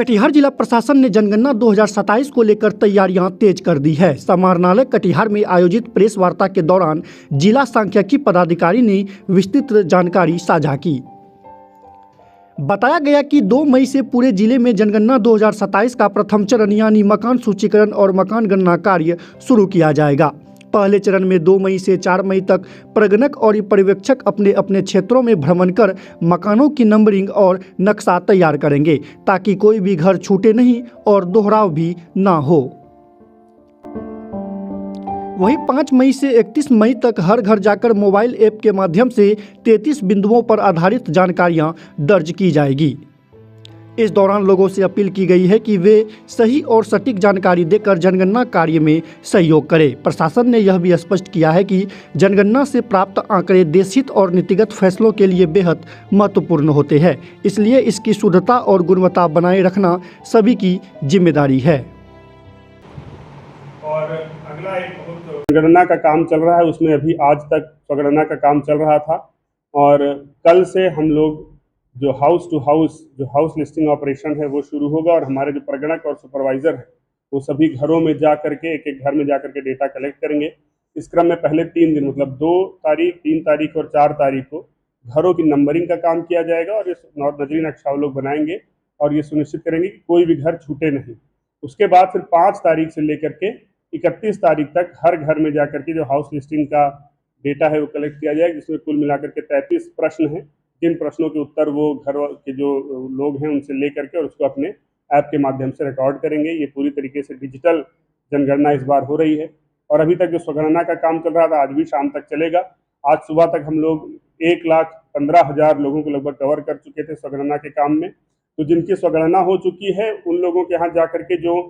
कटिहार जिला प्रशासन ने जनगणना 2027 को लेकर तैयारियां तेज कर दी है। समाहरणालय कटिहार में आयोजित प्रेस वार्ता के दौरान जिला सांख्यिकी पदाधिकारी ने विस्तृत जानकारी साझा की। बताया गया कि 2 मई से पूरे जिले में जनगणना 2027 का प्रथम चरण यानी मकान सूचीकरण और मकान गणना कार्य शुरू किया जाएगा। पहले चरण में 2 मई से 4 मई तक प्रगणक और पर्यवेक्षक अपने अपने क्षेत्रों में भ्रमण कर मकानों की नंबरिंग और नक्शा तैयार करेंगे ताकि कोई भी घर छूटे नहीं और दोहराव भी ना हो। वहीं 5 मई से 31 मई तक हर घर जाकर मोबाइल ऐप के माध्यम से 33 बिंदुओं पर आधारित जानकारियां दर्ज की जाएगी। इस दौरान लोगों से अपील की गई है कि वे सही और सटीक जानकारी देकर जनगणना कार्य में सहयोग करें। प्रशासन ने यह भी स्पष्ट किया है कि जनगणना से प्राप्त आंकड़े देशहित और नीतिगत फैसलों के लिए बेहद महत्वपूर्ण होते हैं, इसलिए इसकी शुद्धता और गुणवत्ता बनाए रखना सभी की जिम्मेदारी है। और अगला एक बहुत जनगणना का काम चल रहा है, उसमें अभी आज तक स्वगणना का काम चल रहा था और कल से हम लोग जो हाउस टू हाउस जो हाउस लिस्टिंग ऑपरेशन है वो शुरू होगा और हमारे जो प्रगणक और सुपरवाइज़र हैं वो सभी घरों में जा करके एक एक घर में जा करके डेटा कलेक्ट करेंगे। इस क्रम में पहले 3 दिन मतलब 2 तारीख, 3 तारीख और 4 तारीख को घरों की नंबरिंग का काम किया जाएगा और ये नजरी नक्शा लोग बनाएंगे और ये सुनिश्चित करेंगे कि कोई भी घर छूटे नहीं। उसके बाद फिर 5 तारीख से लेकर के 31 तारीख तक हर घर में जा करके जो हाउस लिस्टिंग का डेटा है वो कलेक्ट किया जाएगा, जिसमें कुल मिलाकर के 33 प्रश्न हैं। जिन प्रश्नों के उत्तर वो घर के जो लोग हैं उनसे ले करके और उसको अपने ऐप के माध्यम से रिकॉर्ड करेंगे। ये पूरी तरीके से डिजिटल जनगणना इस बार हो रही है और अभी तक जो स्वगणना का काम चल रहा था आज भी शाम तक चलेगा। आज सुबह तक हम लोग 1,15,000 लोगों को लगभग कवर कर चुके थे स्वगणना के काम में। तो जिनकी स्वगणना हो चुकी है उन लोगों के यहाँ जा करके जो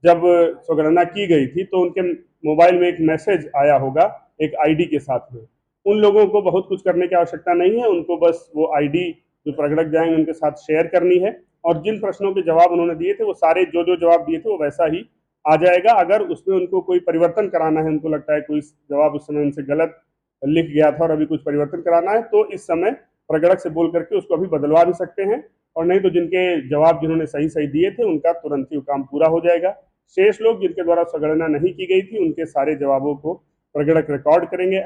जब स्वगणना की गई थी तो उनके मोबाइल में एक मैसेज आया होगा एक आईडी के साथ में। उन लोगों को बहुत कुछ करने की आवश्यकता नहीं है, उनको बस वो आईडी जो प्रगणक जाएंगे उनके साथ शेयर करनी है और जिन प्रश्नों के जवाब उन्होंने दिए थे वो सारे जो जवाब दिए थे वो वैसा ही आ जाएगा। अगर उसमें उनको कोई परिवर्तन कराना है, उनको लगता है कोई जवाब उस समय उनसे गलत लिख गया था और अभी कुछ परिवर्तन कराना है, तो इस समय प्रगणक से बोल करके उसको अभी बदलवा भी सकते हैं और नहीं तो जिनके जवाब जिन्होंने सही सही दिए थे उनका तुरंत ही काम पूरा हो जाएगा। शेष लोग जिनके द्वारा स्वगणना नहीं की गई थी उनके सारे जवाबों को प्रगणक रिकॉर्ड करेंगे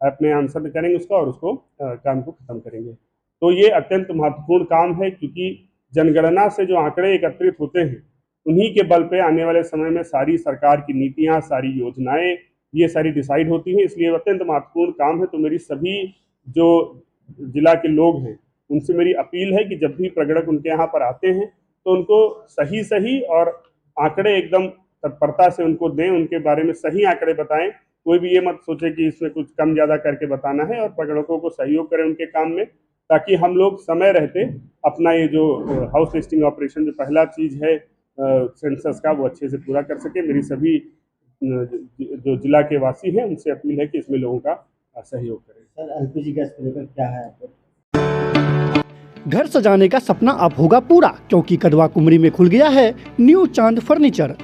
ऐप में आंसर करेंगे उसका और उसको काम को खत्म करेंगे। तो ये अत्यंत महत्वपूर्ण काम है क्योंकि जनगणना से जो आंकड़े एकत्रित होते हैं उन्हीं के बल पे आने वाले समय में सारी सरकार की नीतियां, सारी योजनाएं ये सारी डिसाइड होती हैं, इसलिए अत्यंत महत्वपूर्ण काम है। तो मेरी सभी जो जिला के लोग हैं उनसे मेरी अपील है कि जब भी प्रगणक उनके यहाँ पर आते हैं तो उनको सही और आंकड़े एकदम तत्परता से उनको दें, उनके बारे में सही आंकड़े बताएं। कोई भी ये मत सोचे कि इसमें कुछ कम ज़्यादा करके बताना है और प्रगणकों को सहयोग करें उनके काम में, ताकि हम लोग समय रहते अपना ये जो हाउस लिस्टिंग ऑपरेशन जो पहला चीज़ है सेंसस का वो अच्छे से पूरा कर सके। मेरी सभी जो जिला के वासी हैं उनसे अपील है कि इसमें लोगों का सहयोग करें। सर, एलपीजी गैस को लेकर क्या है? घर सजाने का सपना अब होगा पूरा क्योंकि कदवा कुमरी में खुल गया है न्यू चांद फर्नीचर।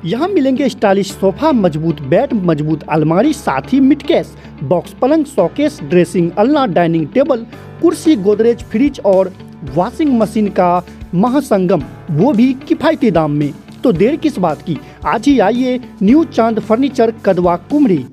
यहाँ मिलेंगे स्टाइलिश सोफा, मजबूत बेड, मजबूत अलमारी, साथ ही मिटकेस, बॉक्स पलंग, शोकेस, ड्रेसिंग अलना, डाइनिंग टेबल, कुर्सी, गोदरेज, फ्रिज और वॉशिंग मशीन का महासंगम, वो भी किफायती दाम में। तो देर किस बात की, आज ही आइए न्यू चांद फर्नीचर कदवा कुमरी।